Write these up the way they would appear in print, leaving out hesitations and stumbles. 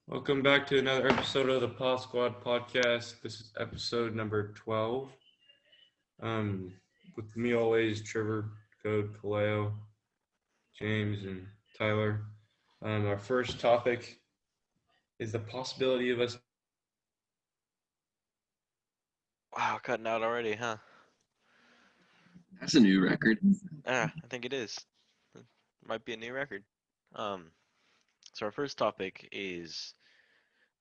Welcome back to another episode of the Pod Squad podcast. This is episode number 12. Um, with me always, Trevor, Code, Kaleo, James, and Tyler. Our first topic is the possibility of us. Wow, cutting out already, huh? That's a new record. Yeah, I think it is. It might be a new record. Um, so our first topic is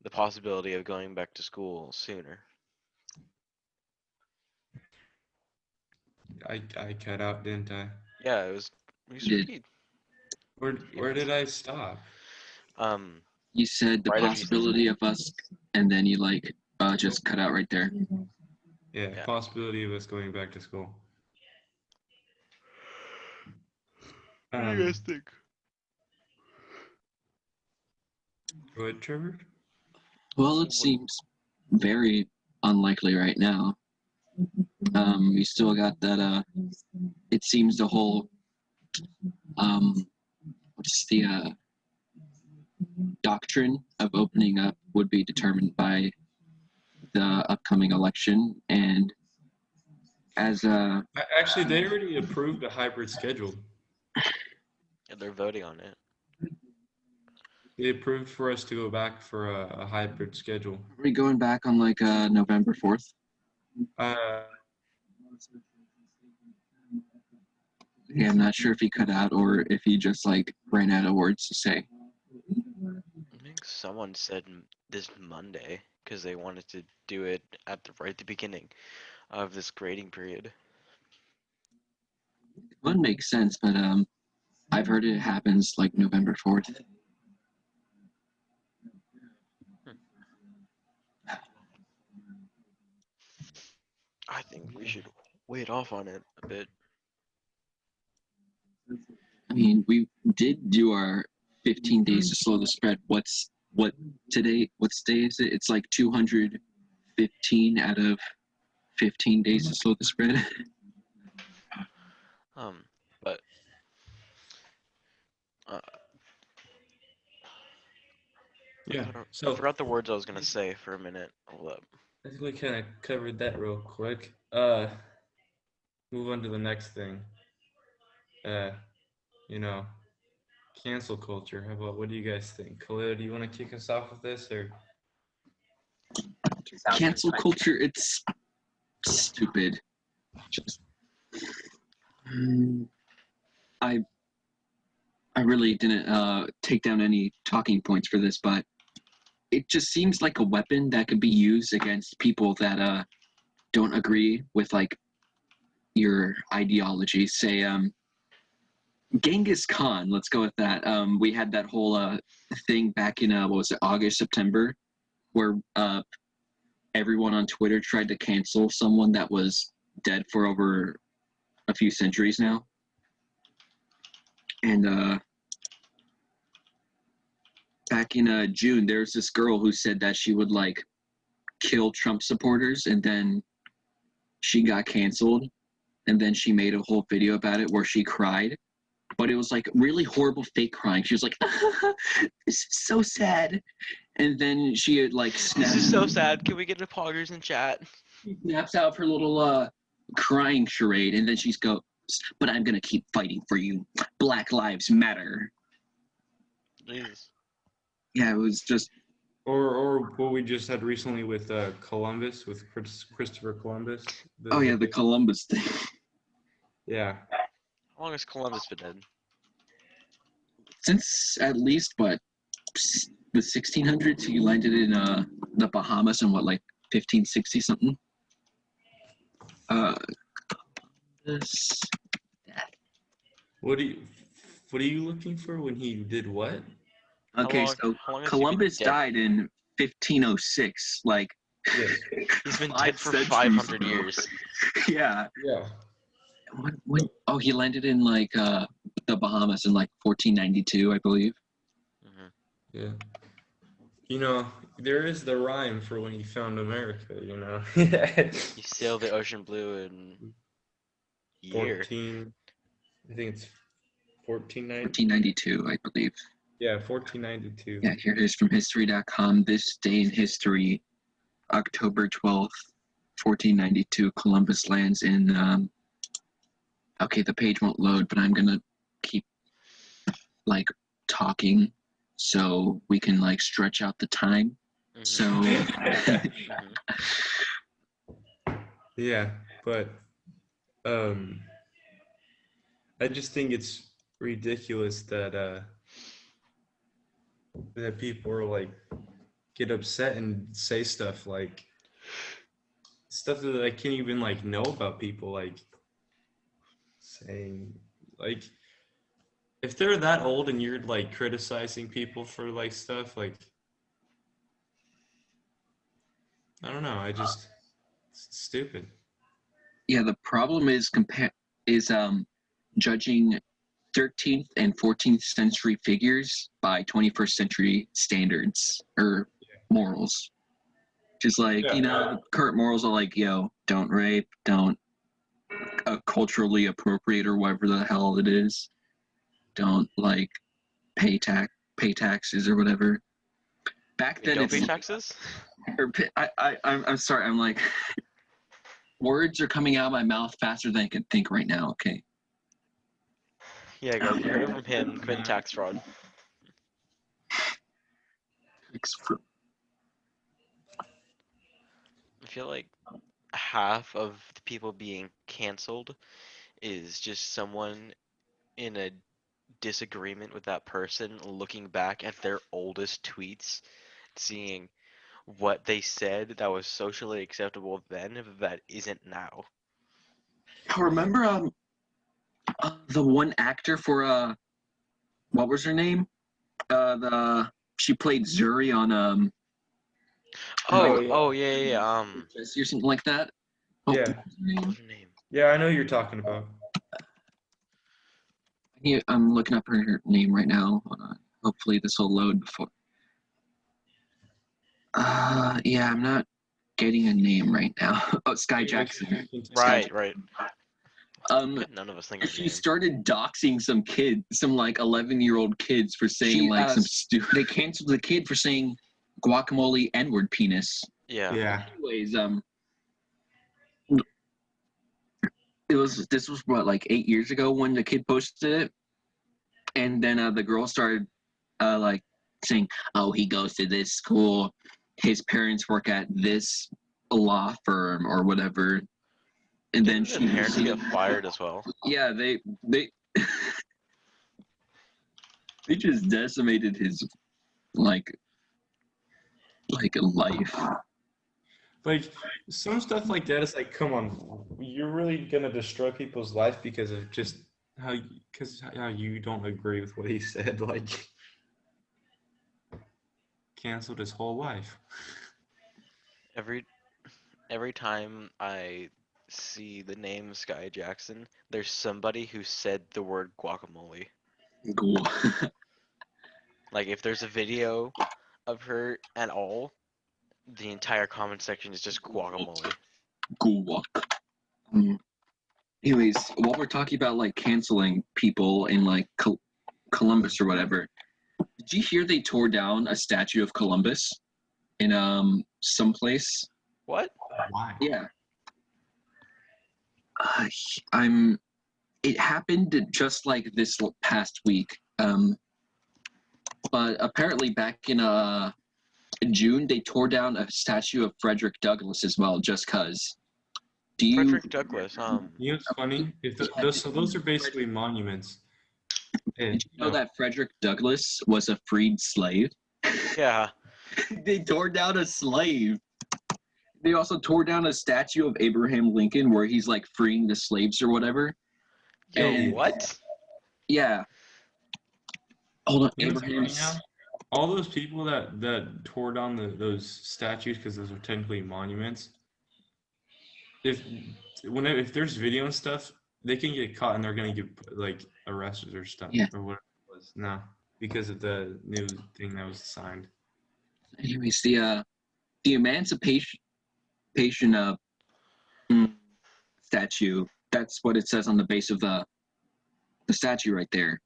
the possibility of going back to school sooner. I cut out, didn't I? Yeah, we should Did repeat. Where did I stop? Um, you said the Right as you said possibility of us, and then you just cut out right there. Yeah, Yeah. possibility of us going back to school. What do you guys think? Go ahead, Trevor. Well, it seems very unlikely right now. We still got that. It seems the whole what's the doctrine of opening up would be determined by the upcoming election, and as Actually, they already approved a hybrid schedule. Yeah, they're voting on it. They approved for us to go back for a hybrid schedule. are we going back on November 4th? Uh, Yeah, I'm not sure if he cut out or if he just ran out of words to say. I think someone said this Monday because they wanted to do it at the beginning of this grading period. Would make sense, but I've heard it happens November 4th. I think we should wait off on it a bit. I mean, we did do our 15 days to slow the spread. What's day is it? It's 215 out of 15 days to slow the spread. But yeah. I So forgot the words I was gonna say for a minute. Hold up. I think we kind of covered that real quick. Move on to the next thing. Uh, you know, cancel culture. How about what do you guys think? Khalil, do you want to kick us off with this or? Cancel culture, it's stupid. Just I really didn't take down any talking points for this, but it just seems like a weapon that could be used against people that don't agree with your ideology. Say Genghis Khan, let's go with that. We had that whole thing back in what was it, August, September, where everyone on Twitter tried to cancel someone that was dead for over a few centuries now. And back in June, there was this girl who said that she would kill Trump supporters, and then she got canceled, and then she made a whole video about it where she cried, but it was really horrible fake crying. She was like, "This is so sad," and then she had This is so sad. Can we get the poggers in chat? snaps out of her little crying charade, and then she's goes, "But I'm gonna keep fighting for you. Black Lives Matter." Jesus. Yeah, it was just Or what we just had recently with Columbus, with Christopher Columbus. the Columbus thing. Yeah. How long has Columbus been dead? Since at least the 1600s, he landed in the Bahamas in 1560 something. This What are you looking for when he did what? okay, so how long has he been Columbus dead? died in 1506. Yes. He's been 5 dead for centuries 500 ago. years. Yeah. Yeah. When oh, he landed in the Bahamas in 1492, I believe. Mm-hmm. Yeah. You know, there is the rhyme for when he found America, you know. He sailed the ocean blue in year. 14, I think it's 1490. 1492, I believe. Yeah, 1492. Yeah, here it is from history.com. This day in history, October 12th, 1492, Columbus lands in. Okay, the page won't load, but I'm gonna keep like talking so we can like stretch out the time. Mhm. So Mhm. Yeah, but I just think it's ridiculous that people are like get upset and say stuff like stuff that I can't even like know about people like saying like if they're that old and you're like criticizing people for like stuff like I don't know, it's stupid. yeah, the problem is judging 13th and 14th century figures by 21st century standards or morals. Just like, Yeah. the current morals are like, don't rape, don't culturally appropriate or whatever the hell it is. Don't like pay taxes or whatever. Back then, Don't it's pay taxes? I'm sorry. I'm like, words are coming out of my mouth faster than I can think right now. Okay. Yeah, guys, you heard it from him. Commit tax fraud. I feel like half of the people being canceled is just someone in a disagreement with that person looking back at their oldest tweets, seeing what they said that was socially acceptable then that isn't now. Remember the one actor for what was her name? She played Zuri on Oh, yeah. oh yeah. Jesse or something like that. Oh, Yeah. what was her name? What was her name? Yeah, I know who you're talking about. I'm looking up her name right now. Hold on. Hopefully this will load before. Yeah, I'm not getting a name right now. Oh, Sky Jackson. Right. Um, None of us think of her she name. started doxing some kid, some like 11-year-old kids for saying like some stupid. They canceled the kid for saying guacamole N-word penis. Yeah. Yeah. Anyways, this was what, like 8 years ago when the kid posted it, and then the girl started like saying, "Oh, he goes to this school. His parents work at this law firm or whatever." And then Didn't the parents get fired as well? yeah, they they just decimated his like life. Like some stuff like that is like, come on, you're really gonna destroy people's life because of just how you don't agree with what he said. Like, canceled his whole life. Every time I see the name Sky Jackson, there's somebody who said the word guacamole. Cool. Like if there's a video of her at all, the entire comment section is just guacamole. Cool. Anyways, while we're talking about like canceling people in like Columbus or whatever, did you hear they tore down a statue of Columbus in someplace? What? Why? Yeah. It happened just like this past week. But apparently back in June they tore down a statue of Frederick Douglass as well, just cause. Frederick Douglass. You know what's funny? If those are basically monuments. Did you know that Frederick Douglass was a freed slave? Yeah. They tore down a slave. They also tore down a statue of Abraham Lincoln where he's like freeing the slaves or whatever. Yo, And- what? Yeah. Hold on, You know what's funny Abraham's. now? All those people that tore down those statues because those are technically monuments. If there's video and stuff, they can get caught and they're gonna get like arrested or stuff Yeah. or whatever it was. No, because of the new thing that was signed. Anyways, the emancipation statue. That's what it says on the base of the statue right there.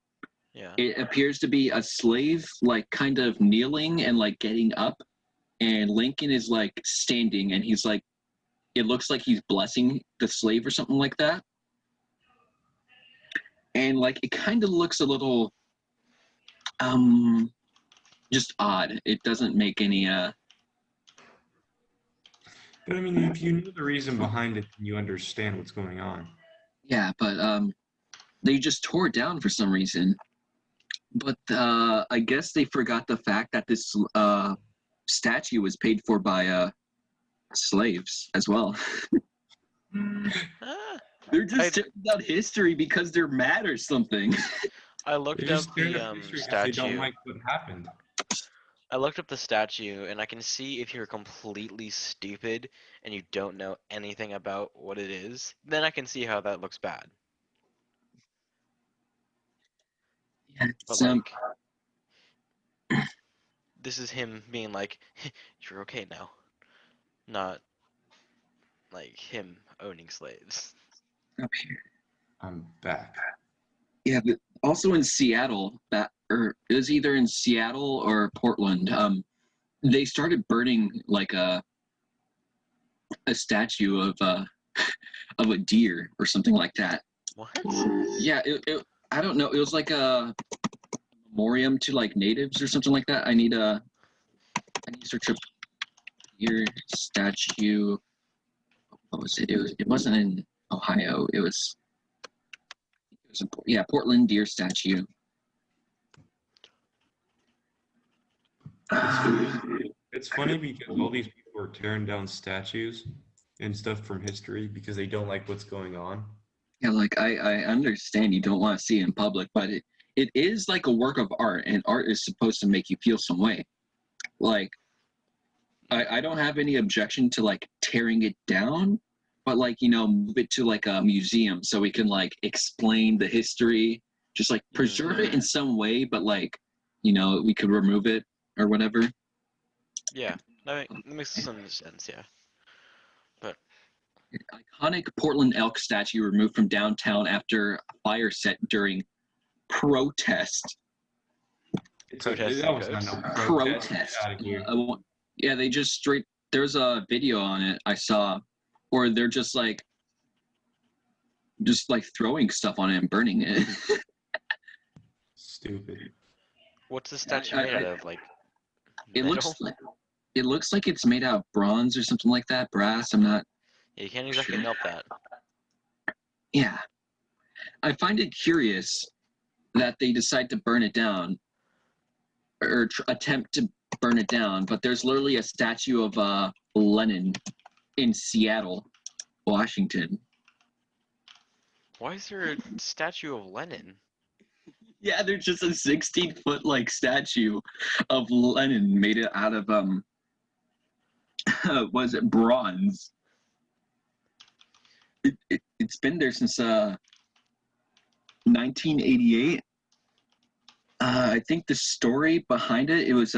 Yeah. It appears to be a slave, like kind of kneeling and like getting up, and Lincoln is like standing, and he's like, it looks like he's blessing the slave or something like that. And like it kind of looks a little just odd. It doesn't make any But I mean, if you know the reason behind it, then you understand what's going on. yeah, but they just tore it down for some reason. But I guess they forgot the fact that this statue was paid for by slaves as well. Ah, They're just I- tearing down history because they're mad or something. I looked They're up just tearing the up history 'cause they don't statue. like what happened. I looked up the statue, and I can see if you're completely stupid and you don't know anything about what it is, then I can see how that looks bad. Yeah, But it's, like, this is him being like, "You're okay now," not like him owning slaves. up here. I'm back. Yeah, but also in Seattle, or it was either in Seattle or Portland. They started burning like a statue of of a deer or something like that. What? Yeah, I don't know. It was like a memoriam to like natives or something like that. I need to search up deer statue. What was it? It wasn't in Ohio. It was yeah, Portland deer statue. It's funny because all these people are tearing down statues and stuff from history because they don't like what's going on. Yeah, like I understand you don't want to see it in public, but it is like a work of art, and art is supposed to make you feel some way. Like I don't have any objection to like tearing it down, but like move it to like a museum so we can like explain the history, just like preserve it in some way, but like we could remove it or whatever. Yeah, that makes some sense. Yeah. Iconic Portland elk statue removed from downtown after a fire set during protest. Protesting that was not goats? no protest. Get Protest. out of here. Yeah, they just straight. There's a video on it I saw, or they're just like throwing stuff on it and burning it. Stupid. What's the statue made out of? Like It metal? looks like it's made out of bronze or something like that, brass. I'm not. Yeah, you can't exactly Sure. melt that. Yeah, I find it curious that they decide to burn it down or attempt to burn it down, but there's literally a statue of Lenin in Seattle, Washington. Why is there a statue of Lenin? Yeah, there's just a 16-foot like statue of Lenin made it out of was it bronze? It's been there since 1988. I think the story behind it was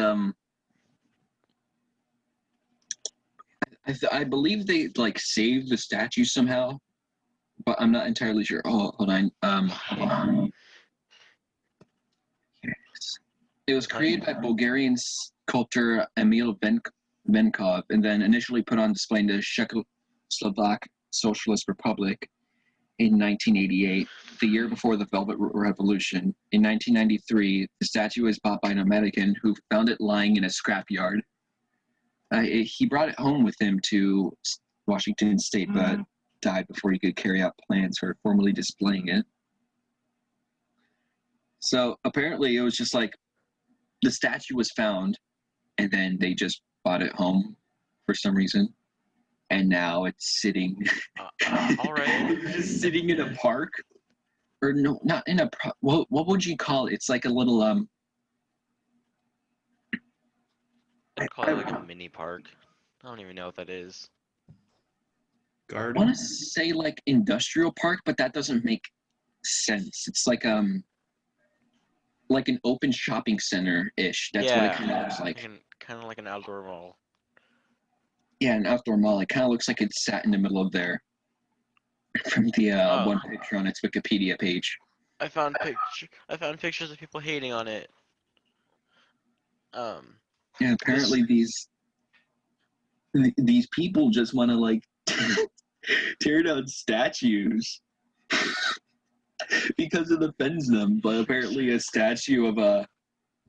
I believe they like saved the statue somehow, but I'm not entirely sure. Oh, hold on. It was created by Bulgarian sculptor Emil Venkov and then initially put on display in the Czechoslovak Socialist Republic in 1988, the year before the Velvet Revolution. In 1993, the statue was bought by an American who found it lying in a scrapyard. He brought it home with him to Washington State, but died before he could carry out plans for formally displaying it. So apparently it was just like the statue was found and then they just bought it home for some reason. And now it's sitting All right. just sitting in a park. Or no, not in a what would you call it? It's like a little I'd call it like a mini park. I don't even know what that is. I Garden. want to say like industrial park, but that doesn't make sense. It's like an open shopping center ish. That's what it kind of looks like. Kind of like an outdoor mall. Yeah, an outdoor mall. It kind of looks like it's sat in the middle of there. From the one picture on its Wikipedia page. I found pictures of people hating on it. Yeah, apparently these people just want to like tear down statues because it offends them. But apparently, a statue of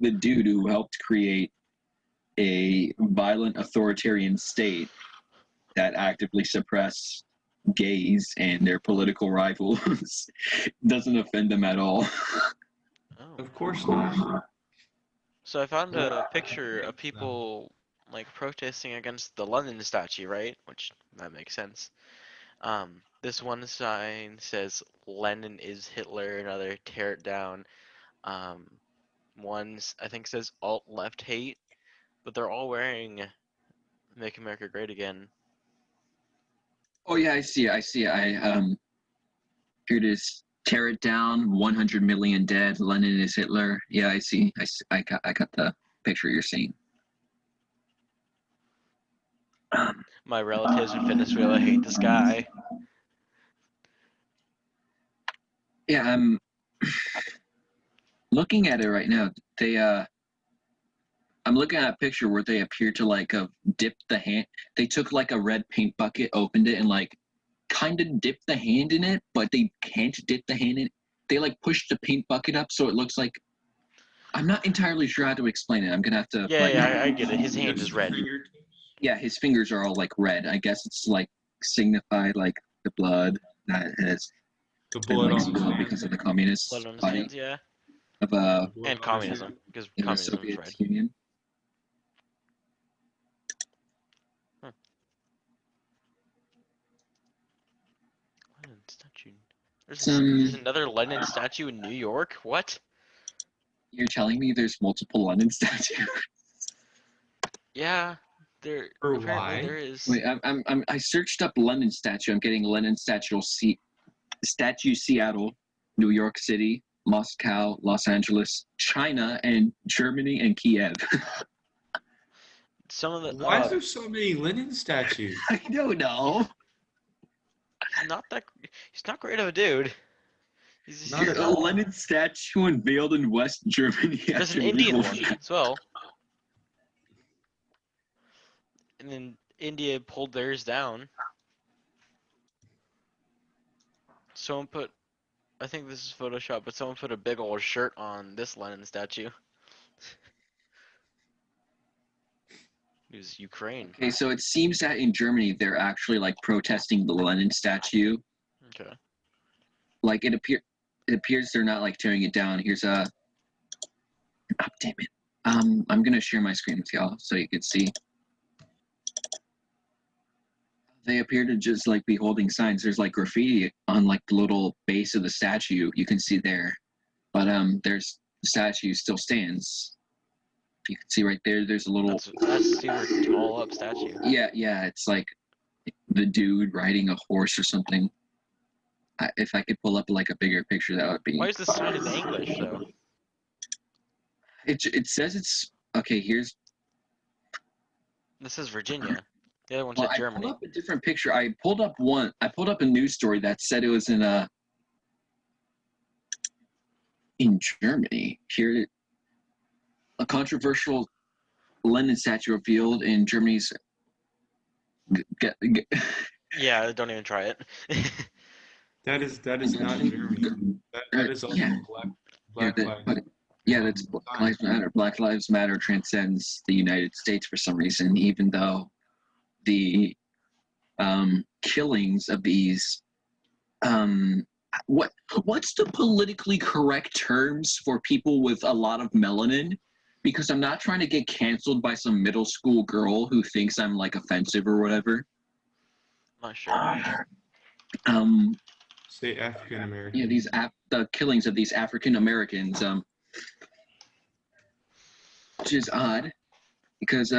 the dude who helped create a violent authoritarian state that actively suppress gays and their political rivals doesn't offend them at all. Oh. Of course not. So I found a picture of people like protesting against the London statue, right? Which that makes sense. This one sign says Lenin is Hitler, another tear it down. One I think says alt left hate, but they're all wearing Make America Great Again. Oh yeah, I see it. Here it is. Tear it down. 100 million dead. Lenin is Hitler. Yeah, I see. I got the picture you're seeing. My relatives in Venezuela hate this guy. Yeah, I'm looking at it right now. I'm looking at a picture where they appear to like have dipped the hand. They took like a red paint bucket, opened it, and like kind of dipped the hand in it, but they can't dip the hand in it. They like pushed the paint bucket up so it looks like. I'm not entirely sure how to explain it. I'm gonna have to. Yeah, I get it. His hand is red. Yeah, his fingers are all like red. I guess it's like signified like the blood that has The been blood like on spilled his because of the communist Blood on his party hands, yeah. of And communism, because the communism is Soviet red. Union. Lenin statue. There's Some another Lenin statue in New York? What? You're telling me there's multiple Lenin statues? Yeah, For apparently why? there is. Wait, I searched up Lenin statue. I'm getting Lenin statue Seattle, New York City, Moscow, Los Angeles, China, and Germany and Kiev. Some of the Why is there so many Lenin statues? I don't know. he's not great of a dude. He's Not at A all. Lenin statue unveiled in West Germany. There's after an Indian World one War. as well. And then India pulled theirs down. Someone put, I think this is Photoshop, but someone put a big old shirt on this Lenin statue. It was Ukraine. Okay, so it seems that in Germany they're actually like protesting the Lenin statue. Okay. Like it appears they're not like tearing it down. Here's a. Oh, damn it. I'm gonna share my screen with y'all so you can see. They appear to just like be holding signs. There's like graffiti on like the little base of the statue you can see there, but there's the statue still stands. You can see right there. There's a little. That's super tall up statue. Yeah. It's like the dude riding a horse or something. If I could pull up like a bigger picture, that would be. Why is the sign in English though? It says it's okay. Here's. This is Virginia. The other one Well, said I Germany. pulled up a different picture. I pulled up a news story that said it was in Germany. Here, a controversial Lenin statue revealed in Germany's. Yeah, don't even try it. That is not Germany. That is also Yeah. Black Lives. Yeah, that's Black Lives Matter. Black Lives Matter transcends the United States for some reason, even though the killings of these what's the politically correct terms for people with a lot of melanin? Because I'm not trying to get canceled by some middle school girl who thinks I'm like offensive or whatever. Not sure. Say African American. Yeah, the killings of these African Americans, which is odd, because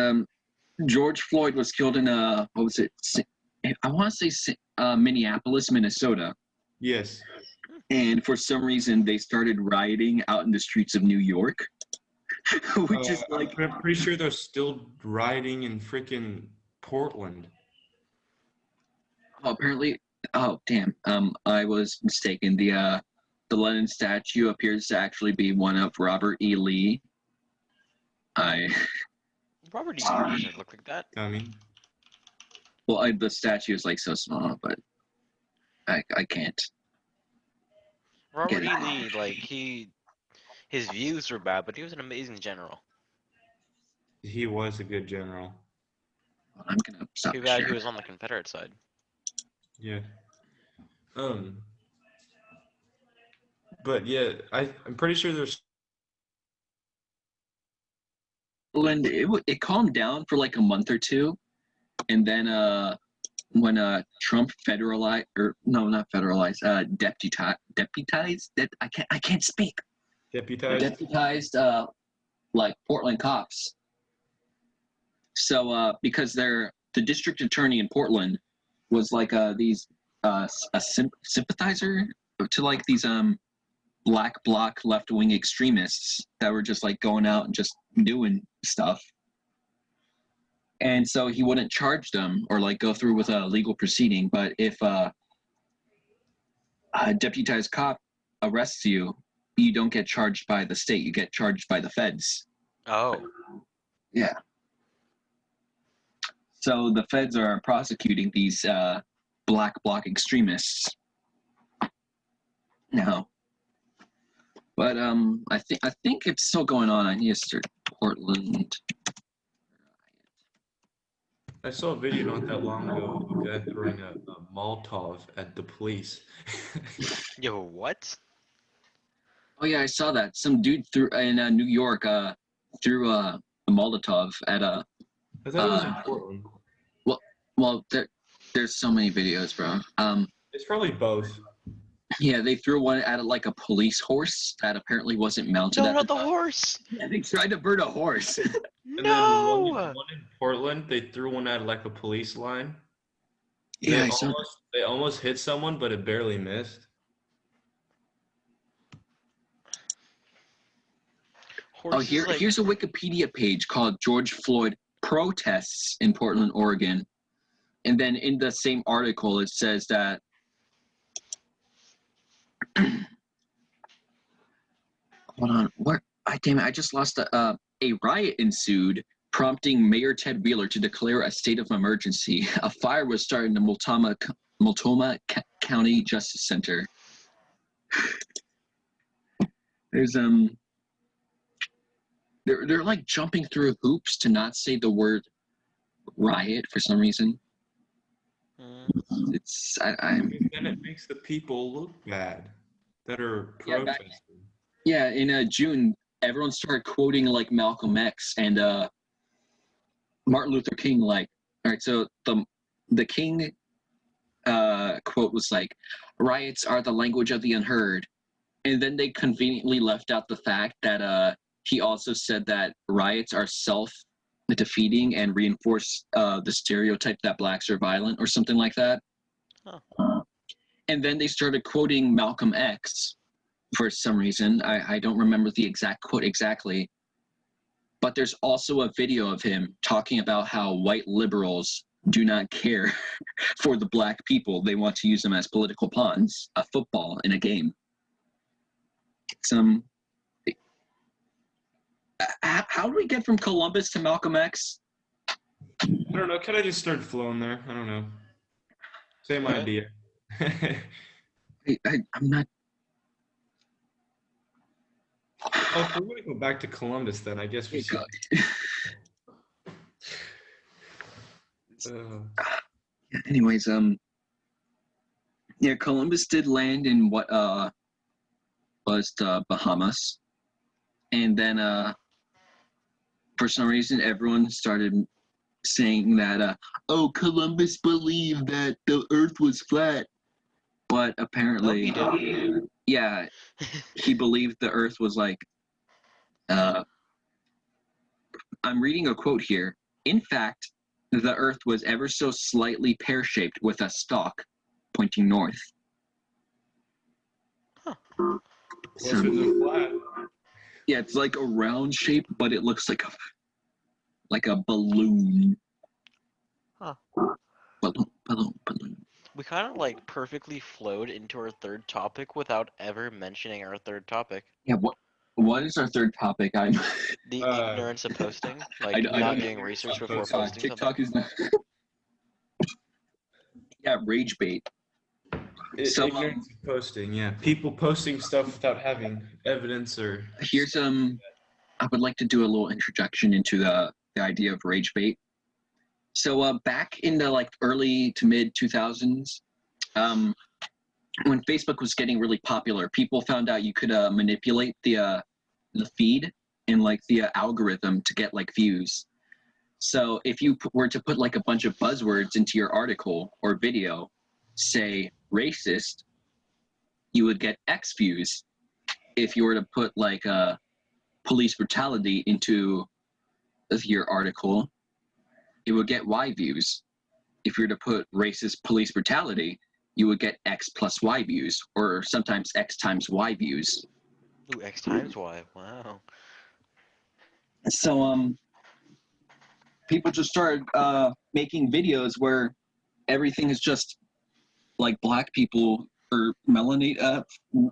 George Floyd was killed in what was it? I want to say Minneapolis, Minnesota, Yes. and for some reason they started rioting out in the streets of New York, which is like. I'm pretty sure they're still rioting in freaking Portland. Oh, apparently. Oh, damn. I was mistaken. the Lenin statue appears to actually be one of Robert E. Lee. Robert E. Lee doesn't look like that. The statue is like so small, but I can't. Robert Get E. it. Lee, like his views were bad, but he was an amazing general. He was a good general. I'm gonna stop. Too bad he sharing. was on the Confederate side. Yeah. But yeah, I'm pretty sure there's. And it calmed down for like a month or two, and then when Trump federalized, or no, not federalized, deputized that I can't speak. Deputized like Portland cops. So because the district attorney in Portland was like these a sympathizer to like these black bloc left wing extremists that were just like going out and just doing stuff. And so he wouldn't charge them or like go through with a legal proceeding. But if a deputized cop arrests you, you don't get charged by the state. You get charged by the feds. Oh. Yeah. So the feds are prosecuting these black bloc extremists now. But I think it's still going on. I need to start Portland. I saw a video not that long ago of a guy throwing a Molotov at the police. Yo, what? Oh yeah, I saw that. Some dude threw in New York threw a Molotov at a. I thought it was in Portland. Well, there's so many videos, bro. It's probably both. Yeah, they threw one at like a police horse that apparently wasn't mounted. No, at not the the horse. Yeah, they tried to burn a horse. And No. then one in Portland, they threw one at like a police line. Yeah, They almost hit someone, but it barely missed. Horses, here's a Wikipedia page called George Floyd Protests in Portland, Oregon. And then in the same article, it says that hold on, what? Damn it, I just lost a riot ensued, prompting Mayor Ted Wheeler to declare a state of emergency. A fire was started in the Multnomah County Justice Center. There's they're like jumping through hoops to not say the word riot for some reason. It's And it makes the people look bad that are protesting. Yeah, in June, everyone started quoting like Malcolm X and Martin Luther King. Like, all right, so the King quote was like, "Riots are the language of the unheard," and then they conveniently left out the fact that he also said that riots are self-defeating and reinforce the stereotype that blacks are violent or something like that. Huh. And then they started quoting Malcolm X for some reason. I don't remember the exact quote exactly. But there's also a video of him talking about how white liberals do not care for the black people. They want to use them as political pawns, a football in a game. How do we get from Columbus to Malcolm X? I don't know. Kind of just started flowing there. I don't know. Same idea. I'm not. Oh, if we're going to go back to Columbus, then I guess we should. Anyways, yeah, Columbus did land in what was the Bahamas, and then for some reason everyone started saying that Columbus believed that the Earth was flat, but apparently, No, he didn't. yeah, he believed the Earth was like. I'm reading a quote here. In fact, the Earth was ever so slightly pear-shaped with a stalk pointing north. Huh. Closer to flat. Yeah, it's like a round shape, but it looks like a balloon. Huh. Balloon. We kind of like perfectly flowed into our third topic without ever mentioning our third topic. Yeah. What is our third topic? The ignorance of posting, like I not don't- doing research before posting. posting something. TikTok is not. Yeah, rage bait. So, Ignorance of posting, yeah. People posting stuff without having evidence or. Here's I would like to do a little introduction into the idea of rage bait. So back in the like early to mid 2000s, when Facebook was getting really popular, people found out you could manipulate the feed and like the algorithm to get like views. So if you were to put like a bunch of buzzwords into your article or video, say racist, you would get X views. If you were to put like police brutality into your article, it would get Y views. If you were to put racist police brutality, you would get X plus Y views, or sometimes X times Y views. Ooh, X times Y. Wow. So people just started making videos where everything is just like black people or melanate.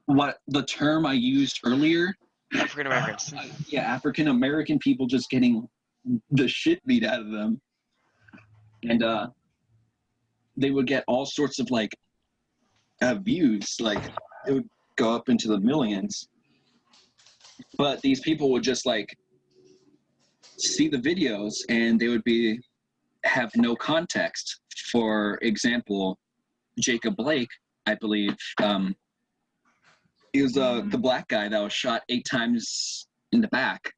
What the term I used earlier? African Americans. Yeah, African American people just getting the shit beat out of them, and they would get all sorts of like views. Like it would go up into the millions. But these people would just like see the videos and they would have no context. For example, Jacob Blake, I believe, he was the black guy that was shot 8 times in the back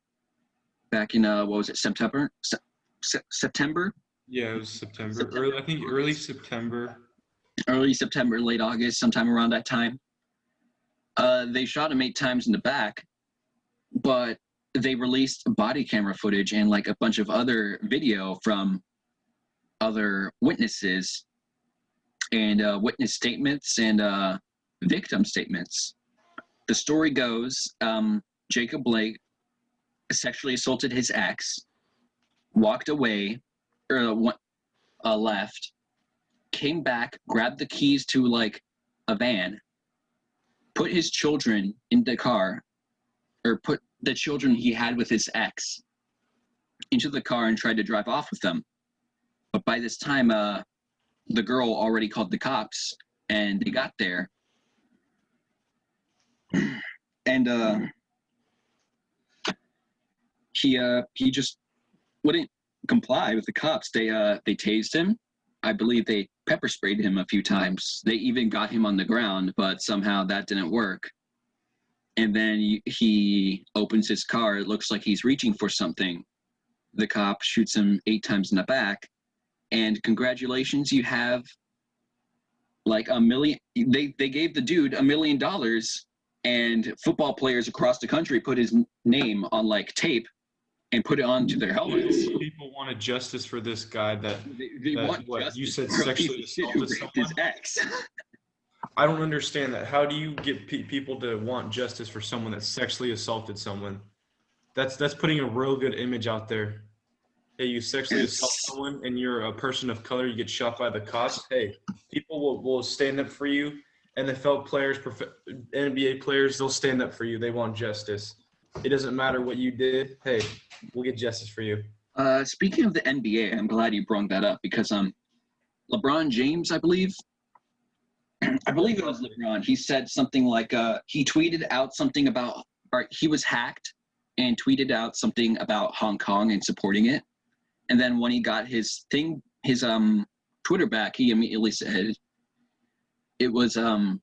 in what was it, September? September? Yeah, it was September. Early September. Early September, late August, sometime around that time. They shot him 8 times in the back, but they released body camera footage and like a bunch of other video from other witnesses and witness statements and victim statements. The story goes, Jacob Blake sexually assaulted his ex, walked away, or left, came back, grabbed the keys to like a van, put his children in the car, or put the children he had with his ex into the car and tried to drive off with them. But by this time, the girl already called the cops and they got there. And he just wouldn't comply with the cops. They tased him. I believe they pepper sprayed him a few times. They even got him on the ground, but somehow that didn't work. And then he opens his car. It looks like he's reaching for something. The cop shoots him 8 times in the back. And congratulations, you have like $1 million. They gave the dude $1 million, and football players across the country put his name on like tape and put it onto their helmets. People wanted justice for this guy that They want what justice you said for a sexually piece of shit who assaulted raped his someone. ex. I don't understand that. How do you get people to want justice for someone that sexually assaulted someone? That's putting a real good image out there. Hey, you sexually assault someone and you're a person of color, you get shot by the cops. Hey, people will stand up for you. NFL players, NBA players, they'll stand up for you. They want justice. It doesn't matter what you did. Hey, we'll get justice for you. Speaking of the NBA, I'm glad you brought that up because LeBron James, I believe it was LeBron. He said something like he tweeted out something about, or he was hacked and tweeted out something about Hong Kong and supporting it. And then when he got his Twitter back, he immediately said it was an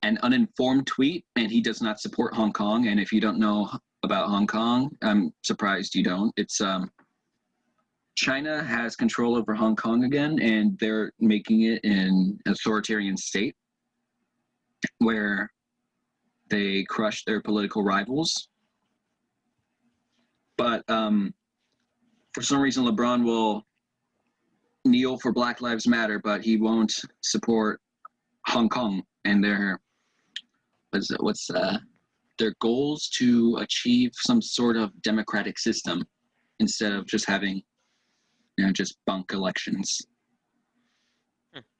uninformed tweet and he does not support Hong Kong. And if you don't know about Hong Kong, I'm surprised you don't. It's China has control over Hong Kong again, and they're making it an authoritarian state where they crush their political rivals. But for some reason, LeBron will kneel for Black Lives Matter, but he won't support Hong Kong and their goals to achieve some sort of democratic system instead of just having just bunk elections.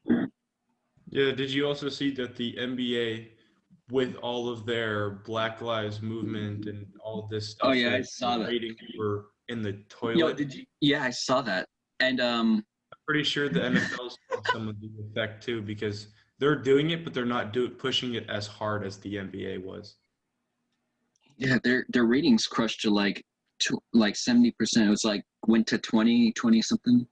Yeah, did you also see that the NBA, with all of their Black Lives Movement and all this Oh stuff, yeah, I said saw that. ratings were in the Yo, toilet? did you? Yeah, I saw that. And Pretty sure the NFL saw some of the effect too because they're doing it, but they're not pushing it as hard as the NBA was. yeah, their ratings crushed to like 70%. It was like went to 20 something.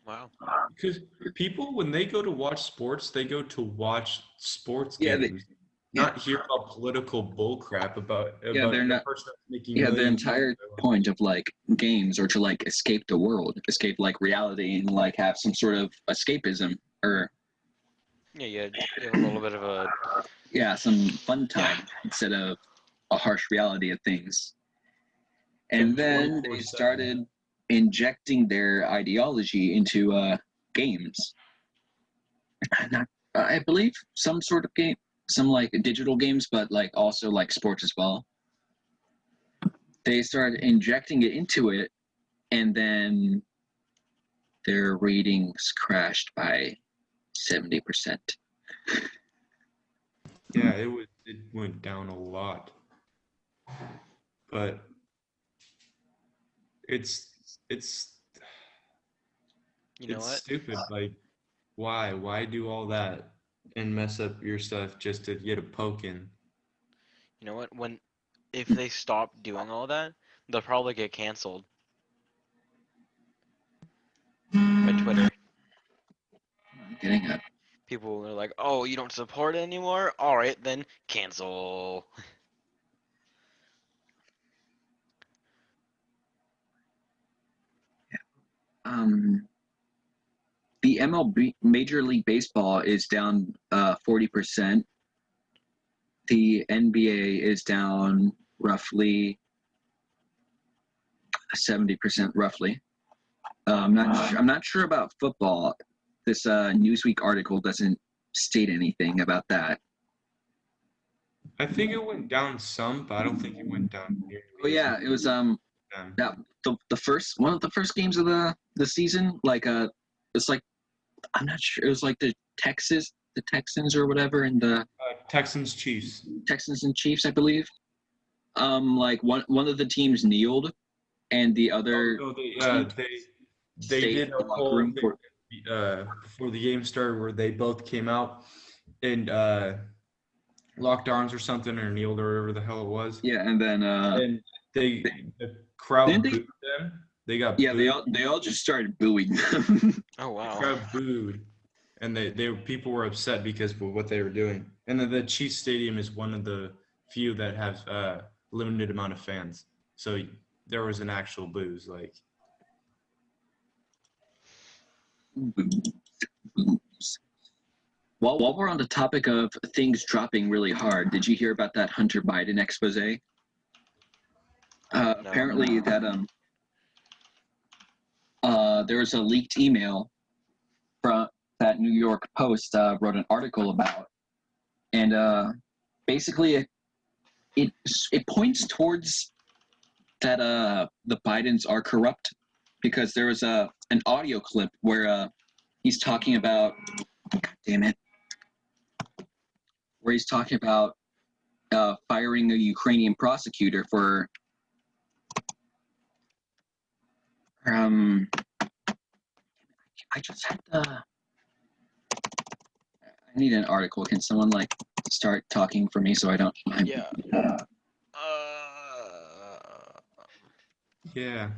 Wow. Because people, when they go to watch sports, they go to watch sports Yeah, games, yeah. not hear about political bullcrap about Yeah, they're the not. person that's making Yeah, the millions. entire point of like games or to like escape the world, escape like reality, and like have some sort of escapism or Yeah, you have a little bit of a yeah, some fun time instead of a harsh reality of things. And then they 24/7. started injecting their ideology into games. Not, I believe some sort of game, some like digital games, but like also like sports as well. They started injecting it into it, and then their ratings crashed by 70%. Yeah, it went down a lot, but it's you know it's what? stupid. Like, why do all that and mess up your stuff just to get a poke in? You know what? If they stop doing all that, they'll probably get canceled by Twitter. I'm getting it. People are like, "Oh, you don't support it anymore? All right, then cancel." Um, the MLB Major League Baseball is down 40%. The NBA is down roughly 70%, roughly. I'm not sure about football. This Newsweek article doesn't state anything about that. I think it went down some, but I don't think it went down Oh nearly as yeah, much it was as yeah, the first one of the first games of the season. Like it's like I'm not sure. It was like the Texans or whatever, and the Texans Chiefs. Texans and Chiefs, I believe. Like one of the teams kneeled, and the other Oh, team they stayed did in a the locker whole room thing for. before the game started where they both came out and locked arms or something or kneeled or whatever the hell it was. Yeah, and then And the didn't crowd they? booed them. They got Yeah, booed. they all just started booing them. Oh The wow. crowd booed, and people were upset because of what they were doing. And then the Chiefs Stadium is one of the few that have limited amount of fans, so there was an actual booze. Like, While we're on the topic of things dropping really hard, did you hear about that Hunter Biden expose? No. Apparently, that there was a leaked email from that New York Post wrote an article about, and basically it points towards that the Bidens are corrupt because there was an audio clip where he's talking about, damn it, where he's talking about firing a Ukrainian prosecutor for I just had the. I need an article. Can someone like start talking for me so I don't? Yeah. yeah.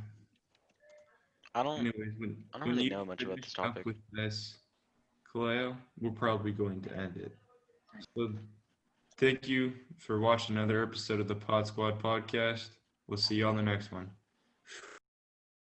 I don't Anyways, I don't when really you know much about finish this up topic. with this, Kaleo, we're probably going to end it. So, thank you for watching another episode of the Pod Squad podcast. We'll see you on the next one.